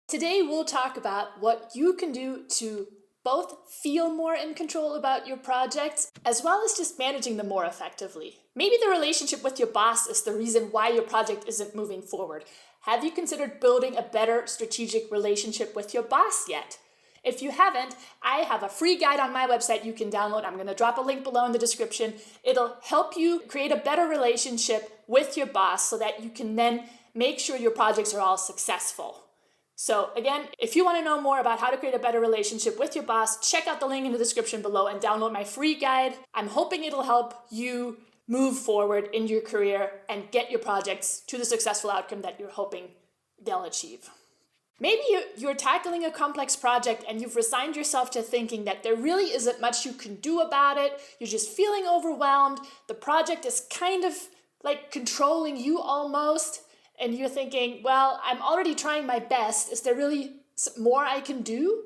Today we'll talk about what you can do to both feel more in control about your projects, as well as just managing them more effectively. Maybe the relationship with your boss is the reason why your project isn't moving forward. Have you considered building a better strategic relationship with your boss yet? If you haven't, I have a free guide on my website you can download. I'm going to drop a link below in the description. It'll help you create a better relationship with your boss so that you can then make sure your projects are all successful. So again, if you want to know more about how to create a better relationship with your boss, check out the link in the description below and download my free guide. I'm hoping it'll help you move forward in your career and get your projects to the successful outcome that you're hoping they'll achieve. Maybe you're tackling a complex project and you've resigned yourself to thinking that there really isn't much you can do about it. You're just feeling overwhelmed. The project is kind of like controlling you almost. And you're thinking, well, I'm already trying my best. Is there really more I can do?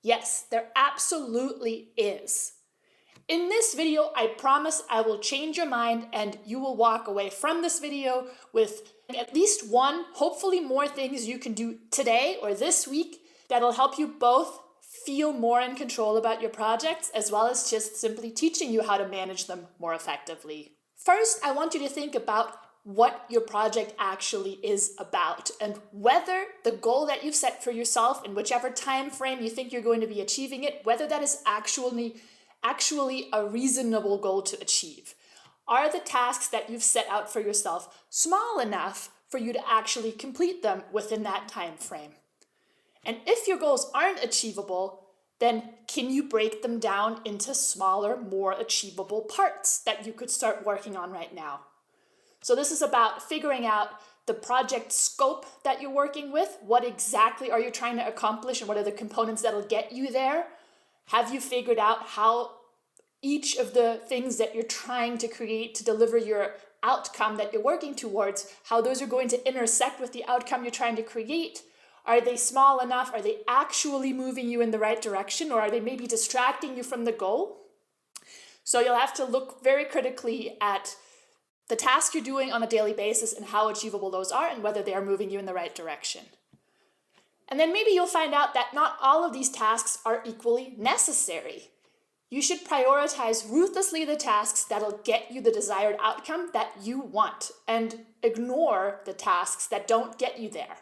Yes, there absolutely is. In this video, I promise I will change your mind and you will walk away from this video with at least one, hopefully more things you can do today or this week that'll help you both feel more in control about your projects, as well as just simply teaching you how to manage them more effectively. First, I want you to think about what your project actually is about and whether the goal that you've set for yourself in whichever time frame you think you're going to be achieving it, whether that is actually a reasonable goal to achieve. Are the tasks that you've set out for yourself small enough for you to actually complete them within that time frame? And if your goals aren't achievable, then can you break them down into smaller, more achievable parts that you could start working on right now? So this is about figuring out the project scope that you're working with. What exactly are you trying to accomplish and what are the components that'll get you there? Have you figured out how each of the things that you're trying to create to deliver your outcome that you're working towards, how those are going to intersect with the outcome you're trying to create? Are they small enough? Are they actually moving you in the right direction, or are they maybe distracting you from the goal? So you'll have to look very critically at the tasks you're doing on a daily basis and how achievable those are and whether they are moving you in the right direction. And then maybe you'll find out that not all of these tasks are equally necessary. You should prioritize ruthlessly the tasks that'll get you the desired outcome that you want and ignore the tasks that don't get you there.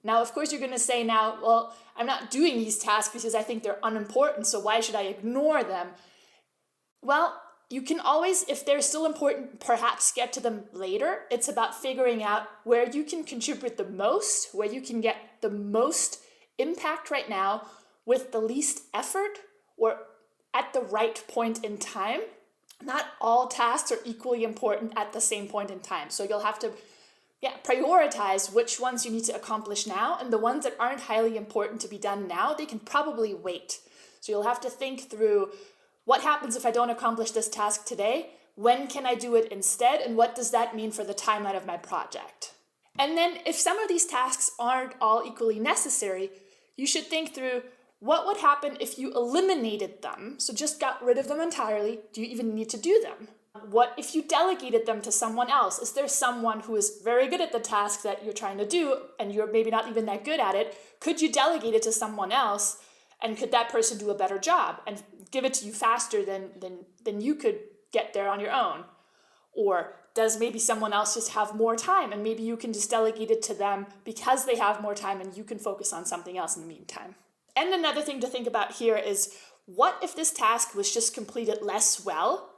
Now, of course, you're going to say now, well, I'm not doing these tasks because I think they're unimportant, so why should I ignore them? Well, you can always, if they're still important, perhaps get to them later. It's about figuring out where you can contribute the most, where you can get the most impact right now with the least effort or at the right point in time. Not all tasks are equally important at the same point in time. So you'll have to prioritize which ones you need to accomplish now, and the ones that aren't highly important to be done now, they can probably wait. So you'll have to think through, what happens if I don't accomplish this task today? When can I do it instead? And what does that mean for the timeline of my project? And then if some of these tasks aren't all equally necessary, you should think through what would happen if you eliminated them, so just got rid of them entirely. Do you even need to do them? What if you delegated them to someone else? Is there someone who is very good at the task that you're trying to do and you're maybe not even that good at it? Could you delegate it to someone else? And could that person do a better job and give it to you faster than you could get there on your own? Or does maybe someone else just have more time and maybe you can just delegate it to them because they have more time and you can focus on something else in the meantime? And another thing to think about here is, what if this task was just completed less well?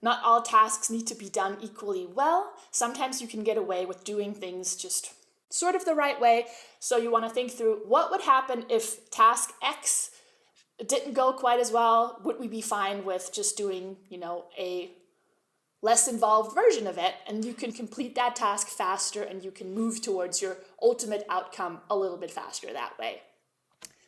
Not all tasks need to be done equally well. Sometimes you can get away with doing things just sort of the right way. So you want to think through, what would happen if task X didn't go quite as well? Would we be fine with just doing, a less involved version of it? And you can complete that task faster and you can move towards your ultimate outcome a little bit faster that way.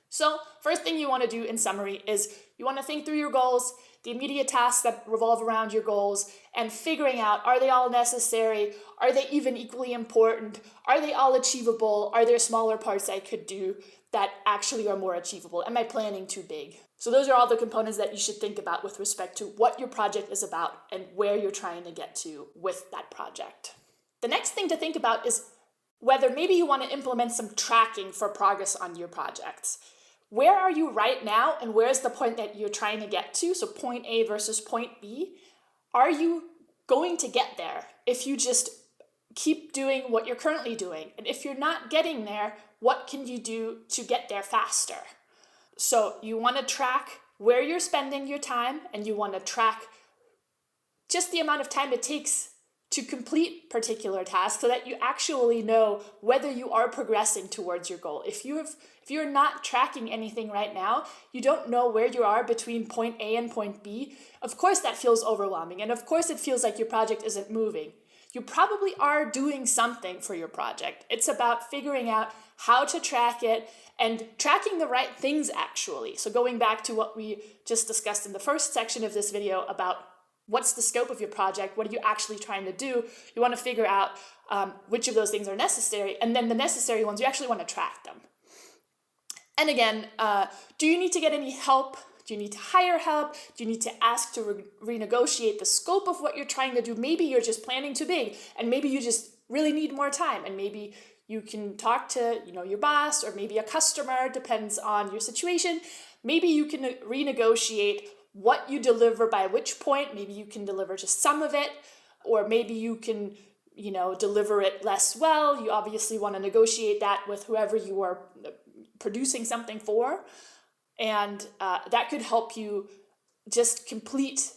So first thing you want to do in summary is you want to think through your goals, the immediate tasks that revolve around your goals, and figuring out, are they all necessary? Are they even equally important? Are they all achievable? Are there smaller parts I could do that actually are more achievable? Am I planning too big? So those are all the components that you should think about with respect to what your project is about and where you're trying to get to with that project. The next thing to think about is, whether maybe you want to implement some tracking for progress on your projects. Where are you right now, and where's the point that you're trying to get to? So point A versus point B. Are you going to get there if you just keep doing what you're currently doing? And if you're not getting there, what can you do to get there faster? So you want to track where you're spending your time, and you want to track just the amount of time it takes to complete particular tasks so that you actually know whether you are progressing towards your goal. If you're not tracking anything right now, you don't know where you are between point A and point B, of course that feels overwhelming, and of course it feels like your project isn't moving. You probably are doing something for your project. It's about figuring out how to track it and tracking the right things actually. So going back to what we just discussed in the first section of this video about what's the scope of your project, what are you actually trying to do, you want to figure out which of those things are necessary, and then the necessary ones, you actually want to track them. And again, do you need to get any help? Do you need to hire help? Do you need to ask to renegotiate the scope of what you're trying to do? Maybe you're just planning too big, and maybe you just really need more time, and maybe you can talk to your boss or maybe a customer, depends on your situation. Maybe you can renegotiate what you deliver by which point. Maybe you can deliver just some of it, or maybe you can deliver it less well. You obviously want to negotiate that with whoever you are producing something for, and that could help you just complete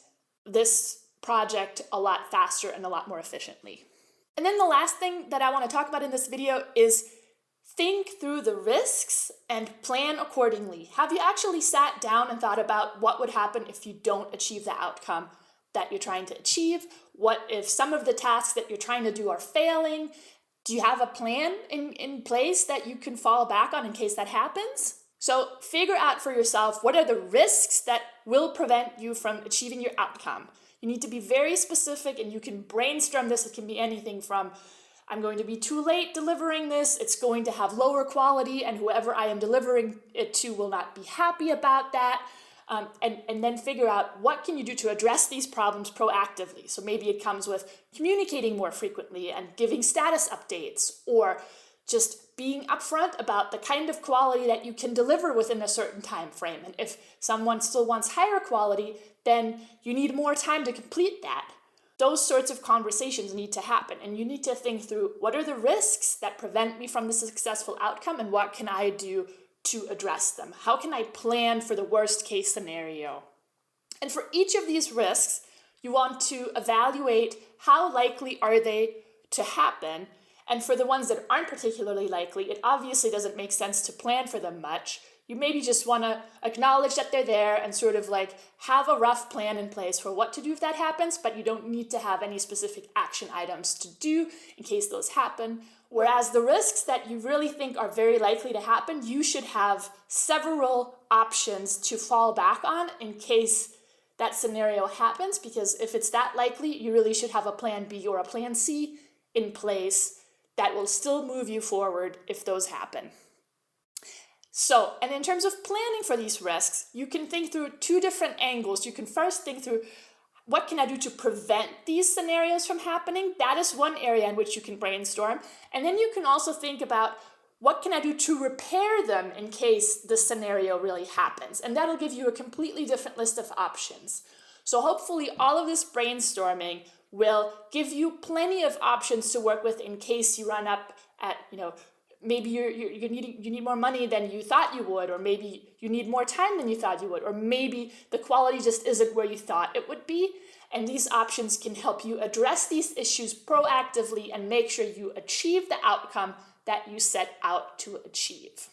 this project a lot faster and a lot more efficiently. And then the last thing that I want to talk about in this video is think through the risks and plan accordingly. Have you actually sat down and thought about what would happen if you don't achieve the outcome that you're trying to achieve? What if some of the tasks that you're trying to do are failing? Do you have a plan in place that you can fall back on in case that happens? So figure out for yourself, what are the risks that will prevent you from achieving your outcome? You need to be very specific, and you can brainstorm this. It can be anything from, I'm going to be too late delivering this, it's going to have lower quality, and whoever I am delivering it to will not be happy about that. And then figure out what can you do to address these problems proactively. So maybe it comes with communicating more frequently and giving status updates, or just being upfront about the kind of quality that you can deliver within a certain time frame. And if someone still wants higher quality, then you need more time to complete that. Those sorts of conversations need to happen, and you need to think through, what are the risks that prevent me from the successful outcome, and what can I do to address them? How can I plan for the worst case scenario? And for each of these risks, you want to evaluate how likely are they to happen. And for the ones that aren't particularly likely, it obviously doesn't make sense to plan for them much. You maybe just want to acknowledge that they're there and sort of like have a rough plan in place for what to do if that happens, but you don't need to have any specific action items to do in case those happen. Whereas the risks that you really think are very likely to happen, you should have several options to fall back on in case that scenario happens, because if it's that likely, you really should have a plan B or a plan C in place that will still move you forward if those happen. So, and in terms of planning for these risks, you can think through two different angles. You can first think through, what can I do to prevent these scenarios from happening? That is one area in which you can brainstorm. And then you can also think about, what can I do to repair them in case the scenario really happens? And that'll give you a completely different list of options. So hopefully all of this brainstorming will give you plenty of options to work with in case you run up at, maybe you need more money than you thought you would, or maybe you need more time than you thought you would, or maybe the quality just isn't where you thought it would be. And these options can help you address these issues proactively and make sure you achieve the outcome that you set out to achieve.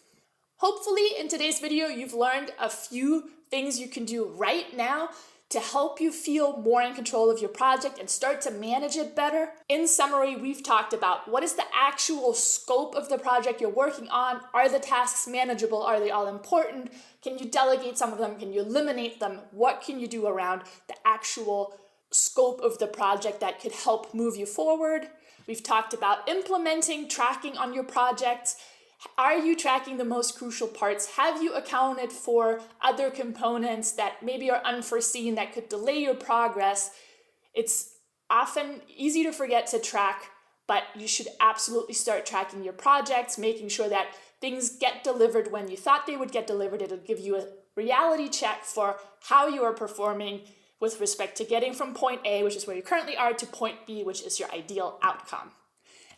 Hopefully in today's video, you've learned a few things you can do right now to help you feel more in control of your project and start to manage it better. In summary, we've talked about, what is the actual scope of the project you're working on? Are the tasks manageable? Are they all important? Can you delegate some of them? Can you eliminate them? What can you do around the actual scope of the project that could help move you forward? We've talked about implementing tracking on your projects. Are you tracking the most crucial parts? Have you accounted for other components that maybe are unforeseen that could delay your progress? It's often easy to forget to track, but you should absolutely start tracking your projects, making sure that things get delivered when you thought they would get delivered. It'll give you a reality check for how you are performing with respect to getting from point A, which is where you currently are, to point B, which is your ideal outcome.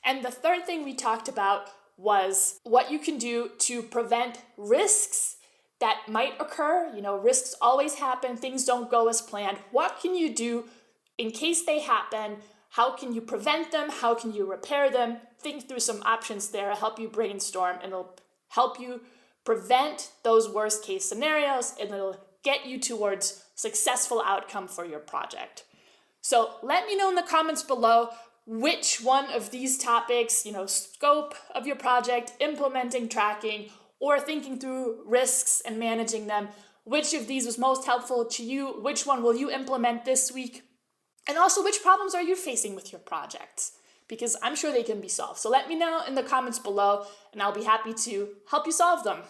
And the third thing we talked about was what you can do to prevent risks that might occur. Risks always happen. Things don't go as planned. What can you do in case they happen? How can you prevent them? How can you repair them? Think through some options there, help you brainstorm, and it'll help you prevent those worst case scenarios, and it'll get you towards successful outcome for your project. So let me know in the comments below which one of these topics, scope of your project, implementing tracking, or thinking through risks and managing them, which of these was most helpful to you? Which one will you implement this week? And also, which problems are you facing with your projects? Because I'm sure they can be solved. So let me know in the comments below, and I'll be happy to help you solve them.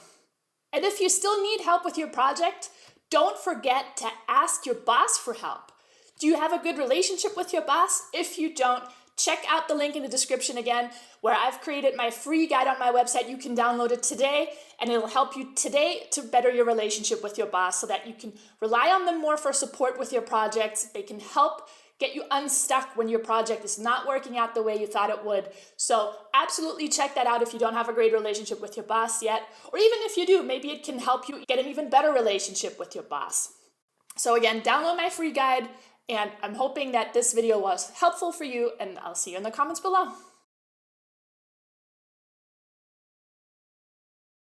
And if you still need help with your project, don't forget to ask your boss for help. Do you have a good relationship with your boss? If you don't, check out the link in the description again, where I've created my free guide on my website. You can download it today, and it'll help you today to better your relationship with your boss so that you can rely on them more for support with your projects. They can help get you unstuck when your project is not working out the way you thought it would. So absolutely check that out if you don't have a great relationship with your boss yet. Or even if you do, maybe it can help you get an even better relationship with your boss. So again, download my free guide, and I'm hoping that this video was helpful for you, and I'll see you in the comments below.